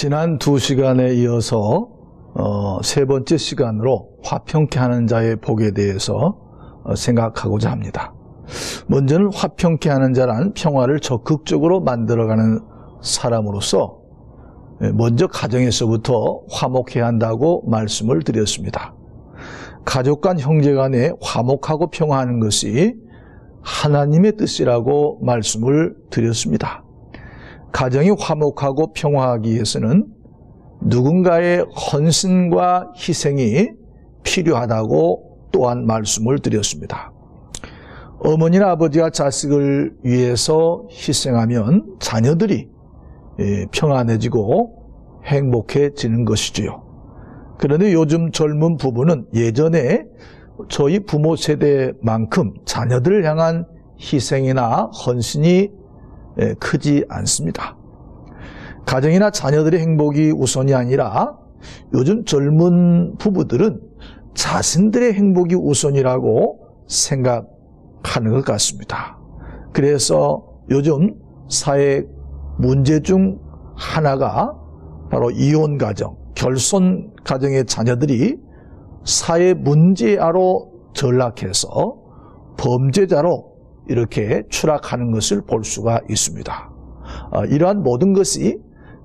지난 2시간에 이어서 세 번째 시간으로 화평케 하는 자의 복에 대해서 생각하고자 합니다. 먼저는 화평케 하는 자란 평화를 적극적으로 만들어가는 사람으로서 먼저 가정에서부터 화목해야 한다고 말씀을 드렸습니다. 가족 간 형제 간에 화목하고 평화하는 것이 하나님의 뜻이라고 말씀을 드렸습니다. 가정이 화목하고 평화하기 위해서는 누군가의 헌신과 희생이 필요하다고 또한 말씀을 드렸습니다. 어머니나 아버지가 자식을 위해서 희생하면 자녀들이 평안해지고 행복해지는 것이지요. 그런데 요즘 젊은 부부는 예전에 저희 부모 세대만큼 자녀들을 향한 희생이나 헌신이 크지 않습니다. 가정이나 자녀들의 행복이 우선이 아니라 요즘 젊은 부부들은 자신들의 행복이 우선이라고 생각하는 것 같습니다. 그래서 요즘 사회 문제 중 하나가 바로 이혼 가정, 결손 가정의 자녀들이 사회 문제아로 전락해서 범죄자로 이렇게 추락하는 것을 볼 수가 있습니다. 이러한 모든 것이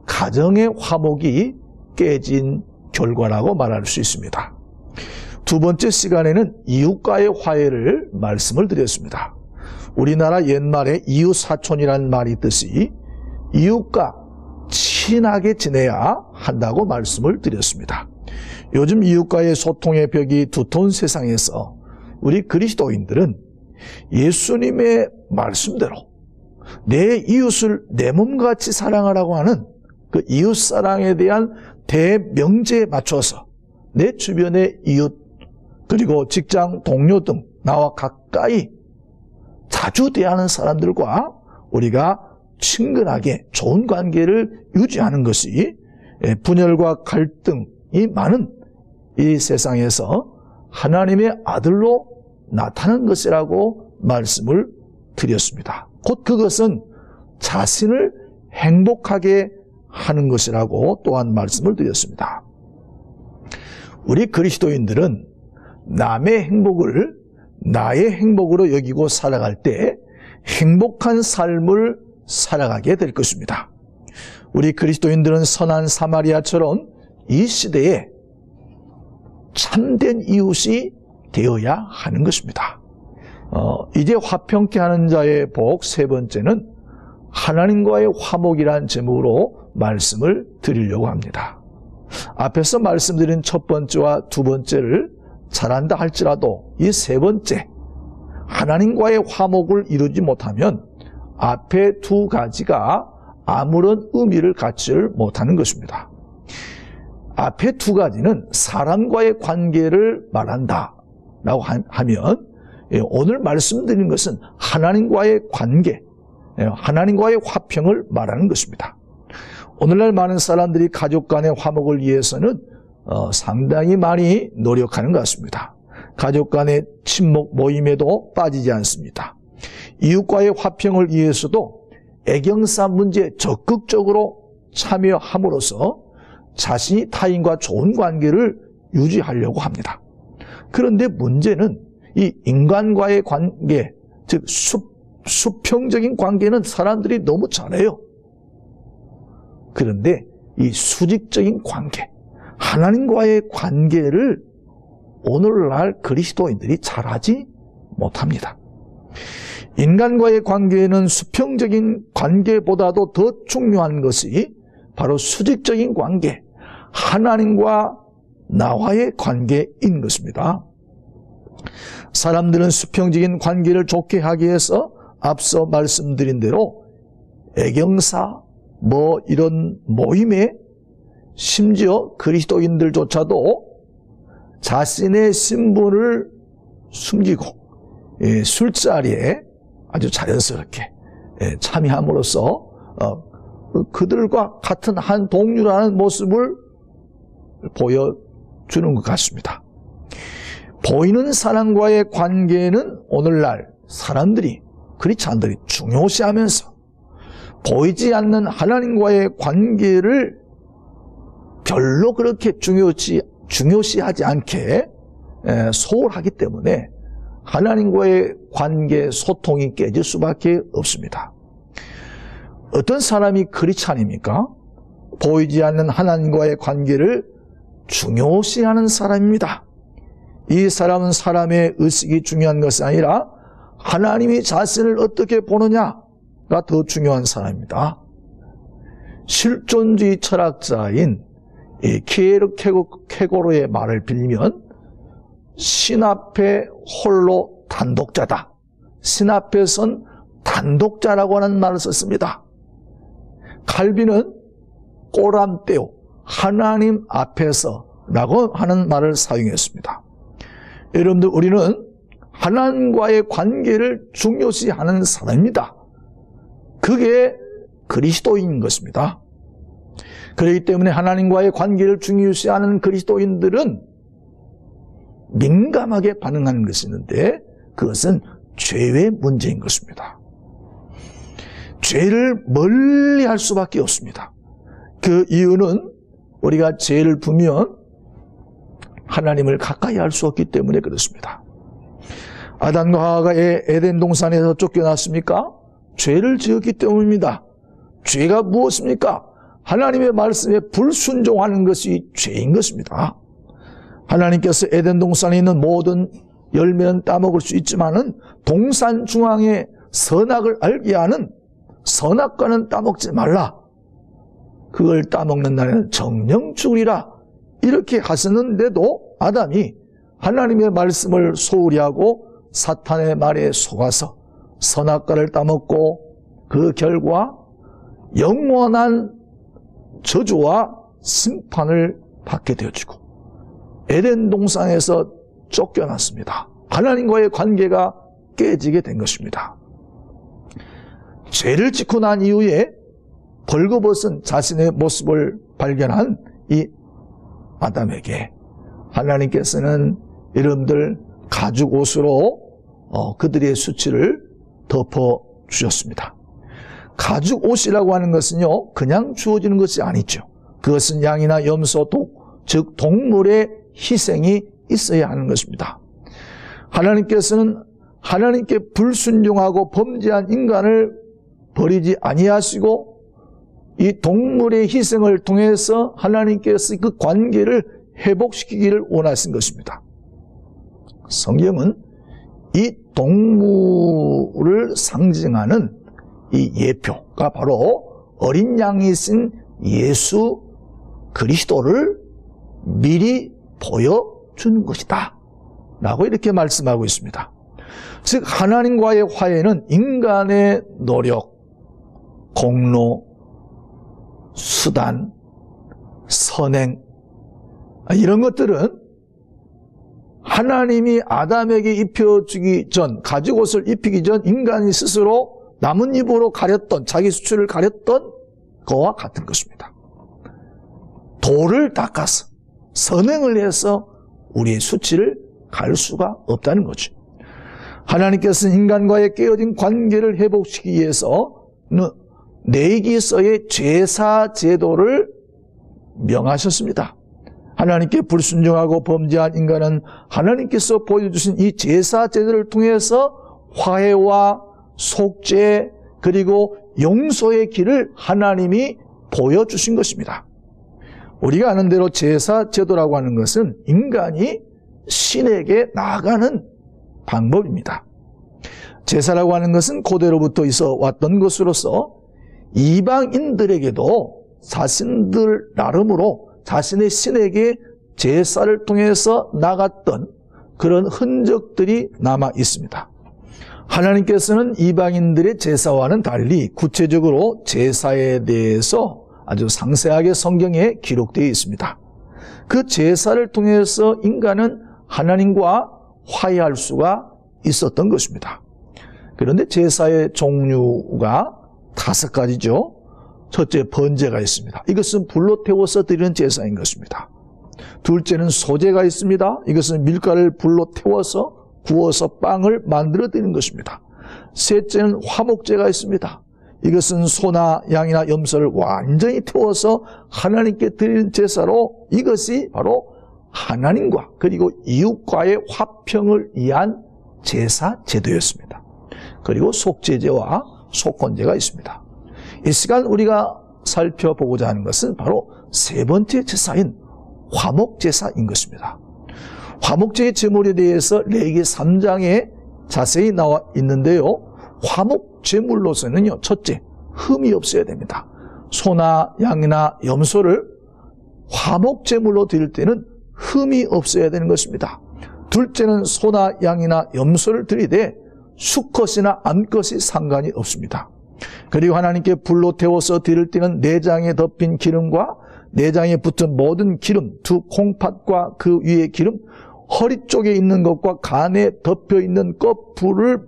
가정의 화목이 깨진 결과라고 말할 수 있습니다. 두 번째 시간에는 이웃과의 화해를 말씀을 드렸습니다. 우리나라 옛말에 이웃사촌이라는 말이 있듯이 이웃과 친하게 지내야 한다고 말씀을 드렸습니다. 요즘 이웃과의 소통의 벽이 두터운 세상에서 우리 그리스도인들은 예수님의 말씀대로 내 이웃을 내 몸같이 사랑하라고 하는 그 이웃사랑에 대한 대명제에 맞춰서 내 주변의 이웃 그리고 직장 동료 등 나와 가까이 자주 대하는 사람들과 우리가 친근하게 좋은 관계를 유지하는 것이 분열과 갈등이 많은 이 세상에서 하나님의 아들로 나타난 것이라고 말씀을 드렸습니다. 곧 그것은 자신을 행복하게 하는 것이라고 또한 말씀을 드렸습니다. 우리 그리스도인들은 남의 행복을 나의 행복으로 여기고 살아갈 때 행복한 삶을 살아가게 될 것입니다. 우리 그리스도인들은 선한 사마리아처럼 이 시대에 참된 이웃이 되어야 하는 것입니다. 이제 화평케 하는 자의 복 세 번째는 하나님과의 화목이란 제목으로 말씀을 드리려고 합니다. 앞에서 말씀드린 첫 번째와 두 번째를 잘한다 할지라도 이 세 번째 하나님과의 화목을 이루지 못하면 앞에 두 가지가 아무런 의미를 갖지 못하는 것입니다. 앞에 두 가지는 사람과의 관계를 말한다 라고 하면 오늘 말씀드린 것은 하나님과의 관계, 하나님과의 화평을 말하는 것입니다. 오늘날 많은 사람들이 가족 간의 화목을 위해서는 상당히 많이 노력하는 것 같습니다. 가족 간의 친목 모임에도 빠지지 않습니다. 이웃과의 화평을 위해서도 애경사 문제에 적극적으로 참여함으로써 자신이 타인과 좋은 관계를 유지하려고 합니다. 그런데 문제는 이 인간과의 관계, 즉 수평적인 관계는 사람들이 너무 잘해요. 그런데 이 수직적인 관계, 하나님과의 관계를 오늘날 그리스도인들이 잘하지 못합니다. 인간과의 관계는 수평적인 관계보다도 더 중요한 것이 바로 수직적인 관계, 하나님과 나와의 관계인 것입니다. 사람들은 수평적인 관계를 좋게 하기 위해서 앞서 말씀드린 대로 애경사, 이런 모임에 심지어 그리스도인들조차도 자신의 신분을 숨기고 술자리에 아주 자연스럽게 참여함으로써 그들과 같은 한 동료라는 모습을 보여주는 것 같습니다. 보이는 사람과의 관계는 오늘날 사람들이, 크리스찬들이 중요시하면서 보이지 않는 하나님과의 관계를 별로 그렇게 중요시하지 않게 소홀하기 때문에 하나님과의 관계, 소통이 깨질 수밖에 없습니다. 어떤 사람이 크리스찬입니까? 보이지 않는 하나님과의 관계를 중요시하는 사람입니다. 이 사람은 사람의 의식이 중요한 것이 아니라 하나님이 자신을 어떻게 보느냐가 더 중요한 사람입니다. 실존주의 철학자인 키에르케고르의 말을 빌리면 신 앞에 홀로 단독자다. 신 앞에 선 단독자라고 하는 말을 썼습니다. 칼빈은 꼬람떼오, 하나님 앞에서 라고 하는 말을 사용했습니다. 여러분들, 우리는 하나님과의 관계를 중요시하는 사람입니다. 그게 그리스도인인 것입니다. 그렇기 때문에 하나님과의 관계를 중요시하는 그리스도인들은 민감하게 반응하는 것이 있는데 그것은 죄의 문제인 것입니다. 죄를 멀리할 수밖에 없습니다. 그 이유는 우리가 죄를 부면 하나님을 가까이 할 수 없기 때문에 그렇습니다. 아담과 하와가 에덴 동산에서 쫓겨났습니까? 죄를 지었기 때문입니다. 죄가 무엇입니까? 하나님의 말씀에 불순종하는 것이 죄인 것입니다. 하나님께서 에덴 동산에 있는 모든 열매는 따먹을 수 있지만은 동산 중앙에 선악을 알게 하는 선악과는 따먹지 말라. 그걸 따먹는 날에는 정령 죽으리라. 이렇게 하셨는데도 아담이 하나님의 말씀을 소홀히 하고 사탄의 말에 속아서 선악과를 따먹고 그 결과 영원한 저주와 심판을 받게 되어지고 에덴 동산에서 쫓겨났습니다. 하나님과의 관계가 깨지게 된 것입니다. 죄를 짓고 난 이후에 벌거벗은 자신의 모습을 발견한 이 아담에게 하나님께서는 여러분들 가죽 옷으로 그들의 수치를 덮어주셨습니다. 가죽 옷이라고 하는 것은요, 그냥 주어지는 것이 아니죠. 그것은 양이나 염소, 즉 동물의 희생이 있어야 하는 것입니다. 하나님께서는 하나님께 불순종하고 범죄한 인간을 버리지 아니하시고 이 동물의 희생을 통해서 하나님께서 그 관계를 회복시키기를 원하신 것입니다. 성경은 이 동물을 상징하는 이 예표가 바로 어린 양이신 예수 그리스도를 미리 보여주는 것이다 라고 이렇게 말씀하고 있습니다. 즉 하나님과의 화해는 인간의 노력, 공로, 수단, 선행 이런 것들은 하나님이 아담에게 입혀주기 전, 가죽옷을 입히기 전 인간이 스스로 나뭇잎으로 가렸던, 자기 수치를 가렸던 거와 같은 것입니다. 돌을 닦아서 선행을 해서 우리의 수치를 가릴 수가 없다는 거죠. 하나님께서는 인간과의 깨어진 관계를 회복시키기 위해서 레위기서의 제사 제도를 명하셨습니다. 하나님께 불순종하고 범죄한 인간은 하나님께서 보여주신 이 제사 제도를 통해서 화해와 속죄 그리고 용서의 길을 하나님이 보여주신 것입니다. 우리가 아는 대로 제사 제도라고 하는 것은 인간이 신에게 나아가는 방법입니다. 제사라고 하는 것은 고대로부터 있어 왔던 것으로서 이방인들에게도 자신들 나름으로 자신의 신에게 제사를 통해서 나갔던 그런 흔적들이 남아 있습니다. 하나님께서는 이방인들의 제사와는 달리 구체적으로 제사에 대해서 아주 상세하게 성경에 기록되어 있습니다. 그 제사를 통해서 인간은 하나님과 화해할 수가 있었던 것입니다. 그런데 제사의 종류가 5가지죠. 첫째, 번제가 있습니다. 이것은 불로 태워서 드리는 제사인 것입니다. 둘째는 소제가 있습니다. 이것은 밀가루를 불로 태워서 구워서 빵을 만들어 드리는 것입니다. 셋째는 화목제가 있습니다. 이것은 소나 양이나 염소를 완전히 태워서 하나님께 드리는 제사로 이것이 바로 하나님과 그리고 이웃과의 화평을 위한 제사 제도였습니다. 그리고 속죄제와 속건제가 있습니다. 이 시간 우리가 살펴보고자 하는 것은 바로 세 번째 제사인 화목제사인 것입니다. 화목제의 제물에 대해서 레위기 3장에 자세히 나와 있는데요. 화목제물로서는요, 첫째, 흠이 없어야 됩니다. 소나 양이나 염소를 화목제물로 드릴 때는 흠이 없어야 되는 것입니다. 둘째는 소나 양이나 염소를 드리되 수컷이나 암컷이 상관이 없습니다. 그리고 하나님께 불로 태워서 드릴 때는 내장에 덮인 기름과 내장에 붙은 모든 기름, 두 콩팥과 그 위의 기름, 허리 쪽에 있는 것과 간에 덮여 있는 껍풀을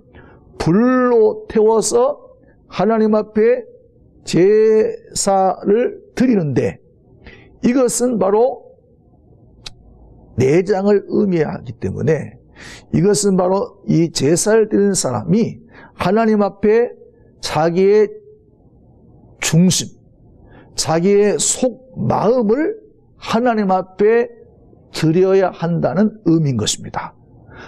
불로 태워서 하나님 앞에 제사를 드리는데, 이것은 바로 내장을 의미하기 때문에 이것은 바로 이 제사를 드리는 사람이 하나님 앞에 자기의 중심, 자기의 속 마음을 하나님 앞에 드려야 한다는 의미인 것입니다.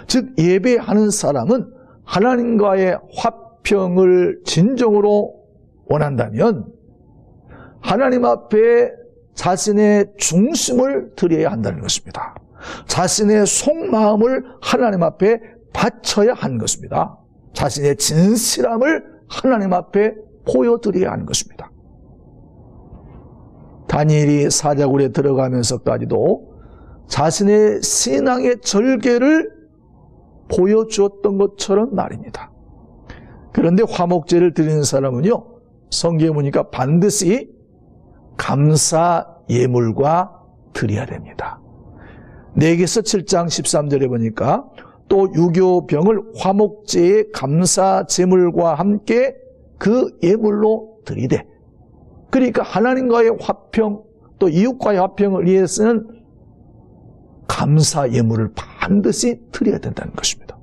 즉 예배하는 사람은 하나님과의 화평을 진정으로 원한다면 하나님 앞에 자신의 중심을 드려야 한다는 것입니다. 자신의 속마음을 하나님 앞에 바쳐야 하는 것입니다. 자신의 진실함을 하나님 앞에 보여드려야 하는 것입니다. 다니엘이 사자굴에 들어가면서까지도 자신의 신앙의 절개를 보여주었던 것처럼 말입니다. 그런데 화목제를 드리는 사람은요, 성경에 보니까 반드시 감사 예물과 드려야 됩니다. 레위기서 7장 13절에 보니까 또 유교병을 화목제의 감사 제물과 함께 그 예물로 드리되, 그러니까 하나님과의 화평 또 이웃과의 화평을 위해서는 감사 예물을 반드시 드려야 된다는 것입니다.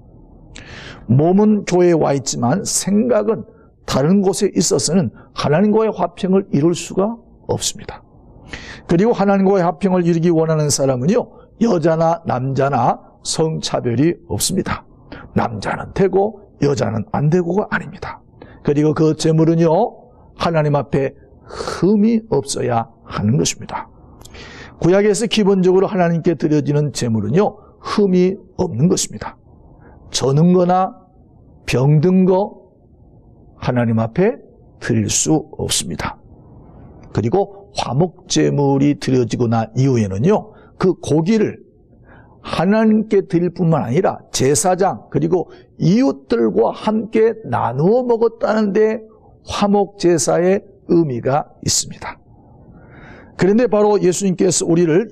몸은 교회에 와 있지만 생각은 다른 곳에 있어서는 하나님과의 화평을 이룰 수가 없습니다. 그리고 하나님과의 화평을 이루기 원하는 사람은요, 여자나 남자나 성차별이 없습니다. 남자는 되고 여자는 안 되고가 아닙니다. 그리고 그 제물은요, 하나님 앞에 흠이 없어야 하는 것입니다. 구약에서 기본적으로 하나님께 드려지는 제물은요, 흠이 없는 것입니다. 저는 거나 병든 거 하나님 앞에 드릴 수 없습니다. 그리고 화목제물이 드려지고 난 이후에는요, 그 고기를 하나님께 드릴 뿐만 아니라 제사장 그리고 이웃들과 함께 나누어 먹었다는 데 화목제사의 의미가 있습니다. 그런데 바로 예수님께서 우리를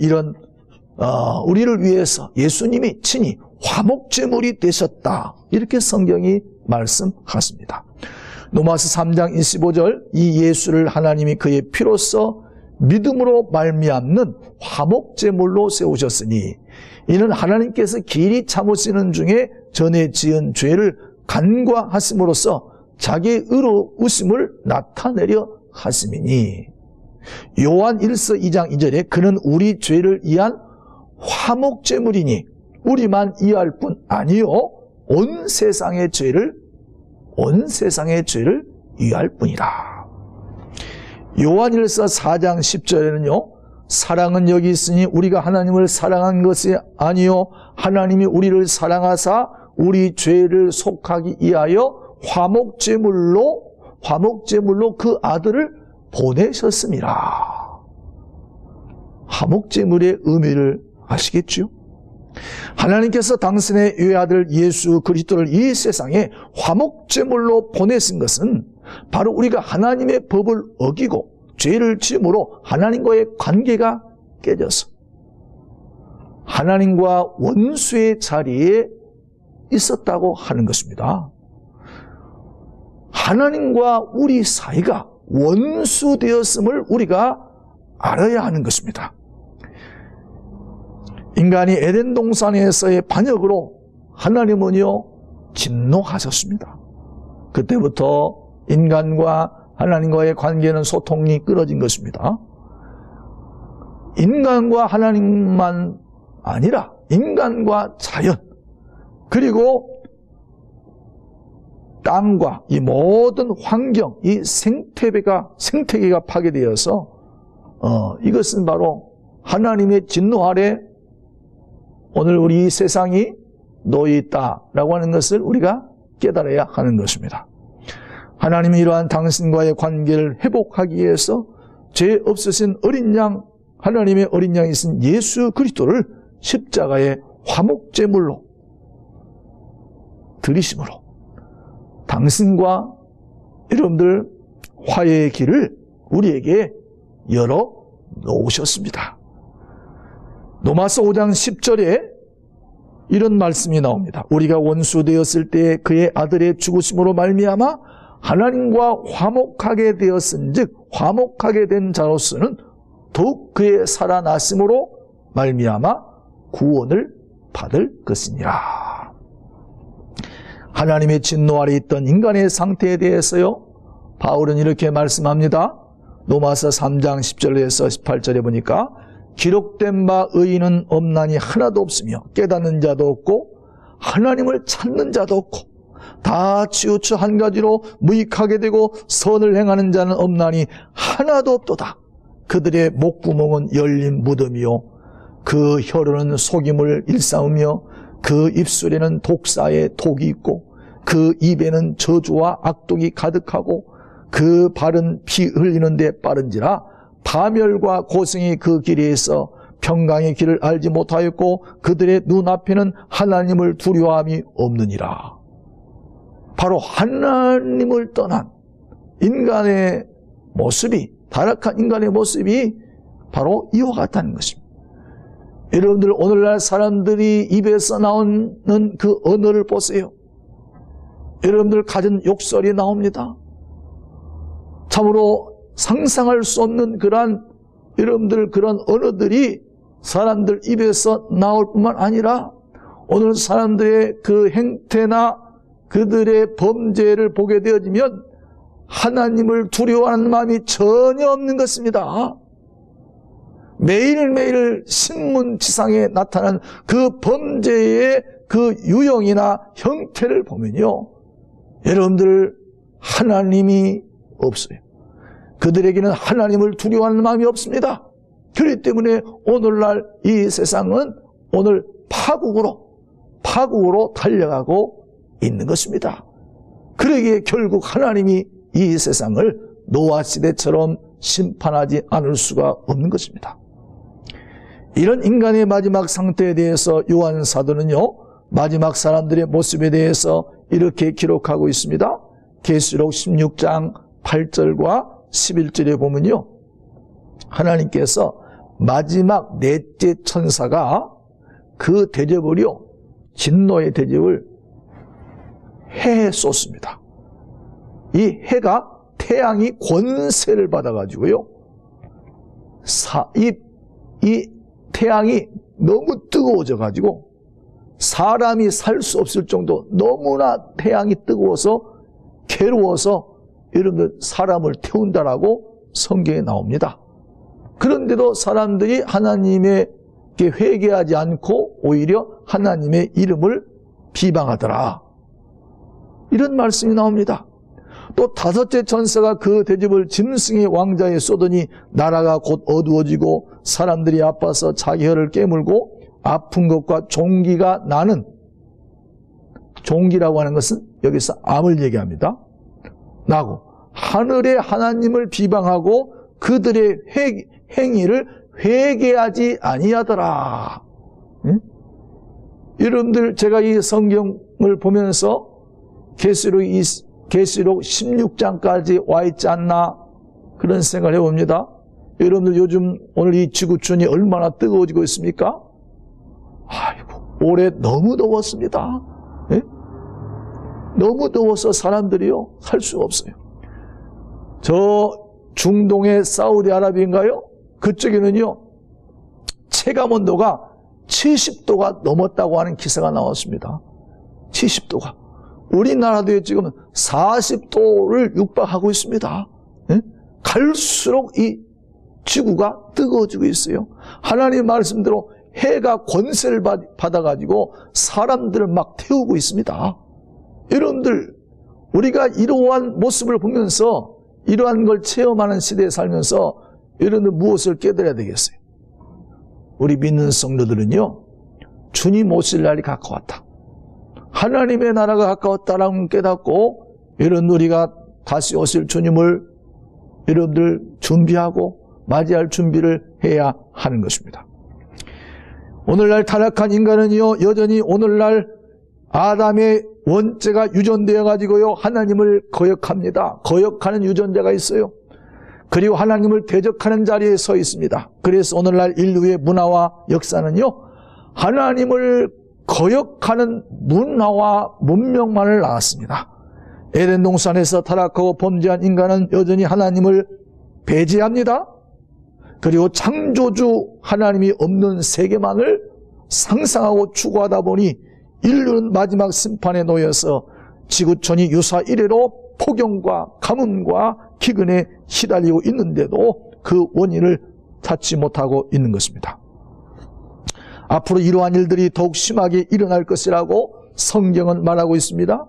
위해서 예수님이 친히 화목제물이 되셨다, 이렇게 성경이 말씀하십니다. 로마서 3장 25절, 이 예수를 하나님이 그의 피로써 믿음으로 말미암는 화목제물로 세우셨으니 이는 하나님께서 길이 참으시는 중에 전에 지은 죄를 간과하심으로써 자기의 의로우심을 나타내려 하심이니, 요한 1서 2장 2절에 그는 우리 죄를 위한 화목제물이니 우리만 이해할 뿐 아니요 온 세상의 죄를 위할 뿐이라. 요한 1서 4장 10절에는요, 사랑은 여기 있으니 우리가 하나님을 사랑한 것이 아니요 하나님이 우리를 사랑하사 우리 죄를 속하기 위하여 화목제물로 그 아들을 보내셨습니다. 화목제물의 의미를 아시겠죠? 하나님께서 당신의 외아들 예수 그리스도를 이 세상에 화목제물로 보내신 것은 바로 우리가 하나님의 법을 어기고 죄를 지음으로 하나님과의 관계가 깨져서 하나님과 원수의 자리에 있었다고 하는 것입니다. 하나님과 우리 사이가 원수 되었음을 우리가 알아야 하는 것입니다. 인간이 에덴 동산에서의 반역으로 하나님은요, 진노하셨습니다. 그때부터 인간과 하나님과의 관계는 소통이 끊어진 것입니다. 인간과 하나님만 아니라 인간과 자연, 그리고 땅과 이 모든 환경, 이 생태계가 파괴되어서 이것은 바로 하나님의 진노 아래 오늘 우리 세상이 놓여 있다라고 하는 것을 우리가 깨달아야 하는 것입니다. 하나님이 이러한 당신과의 관계를 회복하기 위해서 죄 없으신 어린 양, 하나님의 어린 양이신 예수 그리스도를 십자가의 화목제물로 드리심으로 당신과 여러분들 화해의 길을 우리에게 열어 놓으셨습니다. 로마서 5장 10절에 이런 말씀이 나옵니다. 우리가 원수 되었을 때 그의 아들의 죽으심으로 말미암아 하나님과 화목하게 되었은즉 화목하게 된 자로서는 더욱 그의 살아나심으로 말미암아 구원을 받을 것이니라. 하나님의 진노 아래 있던 인간의 상태에 대해서요, 바울은 이렇게 말씀합니다. 로마서 3장 10절에서 18절에 보니까 기록된 바 의인은 없나니 하나도 없으며 깨닫는 자도 없고 하나님을 찾는 자도 없고 다 치우쳐 한 가지로 무익하게 되고 선을 행하는 자는 없나니 하나도 없도다. 그들의 목구멍은 열린 무덤이요 그 혀로는 속임을 일삼으며 그 입술에는 독사의 독이 있고 그 입에는 저주와 악독이 가득하고 그 발은 피 흘리는 데 빠른지라 파멸과 고생이 그 길에 있어 평강의 길을 알지 못하였고 그들의 눈앞에는 하나님을 두려워함이 없느니라. 바로 하나님을 떠난 인간의 모습이, 타락한 인간의 모습이 바로 이와 같다는 것입니다. 여러분들 오늘날 사람들이 입에서 나오는 그 언어를 보세요. 여러분들 가진 욕설이 나옵니다. 참으로 상상할 수 없는 여러분들 그런 언어들이 사람들 입에서 나올 뿐만 아니라 오늘 사람들의 그 행태나 그들의 범죄를 보게 되어지면 하나님을 두려워하는 마음이 전혀 없는 것입니다. 매일매일 신문지상에 나타난 그 범죄의 그 유형이나 형태를 보면요, 여러분들 하나님이 없어요. 그들에게는 하나님을 두려워하는 마음이 없습니다. 그렇기 때문에 오늘날 이 세상은 오늘 파국으로 달려가고 있는 것입니다. 그러기에 결국 하나님이 이 세상을 노아 시대처럼 심판하지 않을 수가 없는 것입니다. 이런 인간의 마지막 상태에 대해서 요한 사도는요, 마지막 사람들의 모습에 대해서 이렇게 기록하고 있습니다. 계시록 16장 8절과 11절에 보면요, 하나님께서 마지막 넷째 천사가 그 대접을요, 진노의 대접을 해에 쏟습니다. 이 해가 태양이 권세를 받아가지고요, 이 태양이 너무 뜨거워져가지고 사람이 살 수 없을 정도, 너무나 태양이 뜨거워서 괴로워서 여러분들 사람을 태운다라고 성경에 나옵니다. 그런데도 사람들이 하나님에게 회개하지 않고 오히려 하나님의 이름을 비방하더라, 이런 말씀이 나옵니다. 또 다섯째 천사가 그 대접을 짐승의 왕자에 쏘더니 나라가 곧 어두워지고 사람들이 아파서 자기 혀를 깨물고 아픈 것과 종기가 나는, 종기라고 하는 것은 여기서 암을 얘기합니다. 나고 하늘의 하나님을 비방하고 그들의 행위를 회개하지 아니하더라. 응? 여러분들 제가 이 성경을 보면서 계시록 16장까지 와 있지 않나 그런 생각을 해봅니다. 여러분들 요즘 오늘 이 지구촌이 얼마나 뜨거워지고 있습니까? 아이고, 올해 너무 더웠습니다. 예? 너무 더워서 사람들이요, 살 수가 없어요. 저 중동의 사우디아라비아인가요? 그쪽에는요, 체감온도가 70도가 넘었다고 하는 기사가 나왔습니다. 70도가. 우리나라도 지금 40도를 육박하고 있습니다. 갈수록 이 지구가 뜨거워지고 있어요. 하나님 말씀대로 해가 권세를 받아가지고 사람들을 막 태우고 있습니다. 여러분들, 우리가 이러한 모습을 보면서 이러한 걸 체험하는 시대에 살면서 여러분들 무엇을 깨달아야 되겠어요? 우리 믿는 성도들은요, 주님 오실 날이 가까웠다. 하나님의 나라가 가까웠다라는 걸 깨닫고, 여러분 우리가 다시 오실 주님을 여러분들 준비하고 맞이할 준비를 해야 하는 것입니다. 오늘날 타락한 인간은요, 여전히 오늘날 아담의 원죄가 유전되어 가지고요, 하나님을 거역합니다. 거역하는 유전자가 있어요. 그리고 하나님을 대적하는 자리에 서 있습니다. 그래서 오늘날 인류의 문화와 역사는요, 하나님을 거역하는 문화와 문명만을 낳았습니다. 에덴 동산에서 타락하고 범죄한 인간은 여전히 하나님을 배제합니다. 그리고 창조주 하나님이 없는 세계만을 상상하고 추구하다 보니 인류는 마지막 심판에 놓여서 지구촌이 유사 이래로 폭염과 가뭄과 기근에 시달리고 있는데도 그 원인을 찾지 못하고 있는 것입니다. 앞으로 이러한 일들이 더욱 심하게 일어날 것이라고 성경은 말하고 있습니다.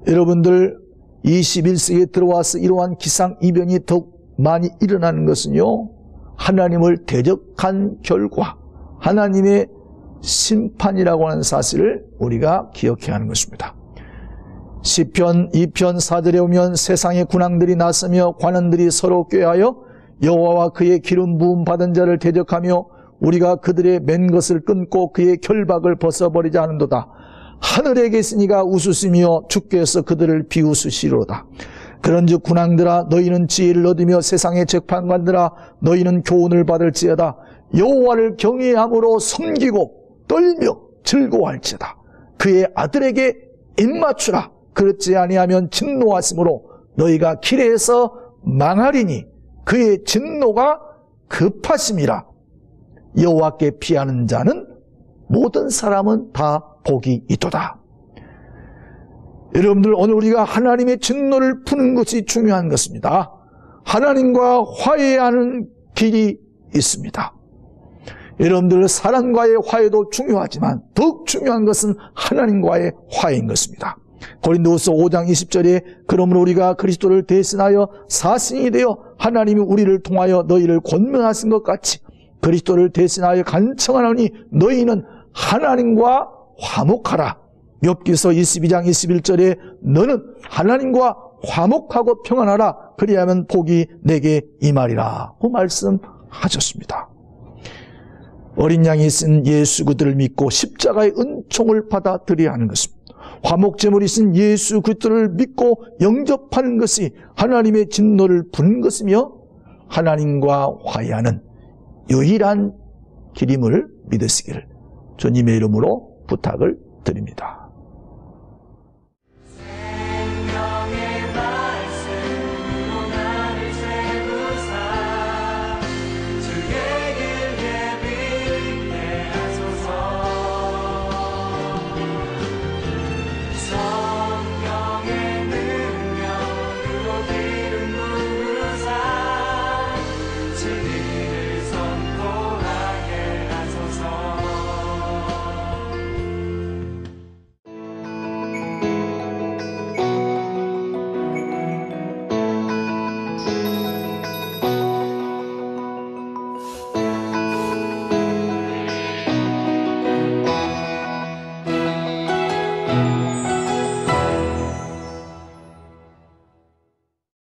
여러분들, 21세기에 들어와서 이러한 기상이변이 더욱 많이 일어나는 것은요, 하나님을 대적한 결과 하나님의 심판이라고 하는 사실을 우리가 기억해야 하는 것입니다. 시편 2편 4절에 오면 세상의 군왕들이 나서며 관원들이 서로 꾀하여 여호와와 그의 기름 부음 받은 자를 대적하며 우리가 그들의 맨 것을 끊고 그의 결박을 벗어버리지 않는도다. 하늘에 계시니가 웃으시며 주께서 그들을 비웃으시리로다. 그런즉 군왕들아, 너희는 지혜를 얻으며 세상의 재판관들아, 너희는 교훈을 받을지어다. 여호와를 경외함으로 섬기고 떨며 즐거워할지어다. 그의 아들에게 입맞추라. 그렇지 아니하면 진노하심으로 너희가 길에서 망하리니 그의 진노가 급하심이라. 여호와께 피하는 자는 모든 사람은 다 복이 있도다. 여러분들, 오늘 우리가 하나님의 진노를 푸는 것이 중요한 것입니다. 하나님과 화해하는 길이 있습니다. 여러분들, 사람과의 화해도 중요하지만 더욱 중요한 것은 하나님과의 화해인 것입니다. 고린도후서 5장 20절에 그러므로 우리가 그리스도를 대신하여 사신이 되어 하나님이 우리를 통하여 너희를 권면하신 것 같이 그리스도를 대신하여 간청하노니 너희는 하나님과 화목하라. 욥기서 22장 21절에 너는 하나님과 화목하고 평안하라. 그리하면 복이 내게 임하리라 고 말씀하셨습니다. 어린 양이 쓴 예수 그들을 믿고 십자가의 은총을 받아들여야 하는 것입니다. 화목제물이신 예수 그리스도를 믿고 영접하는 것이 하나님의 진노를 푸는 것이며 하나님과 화해하는 유일한 길임을 믿으시기를 주님의 이름으로 부탁을 드립니다.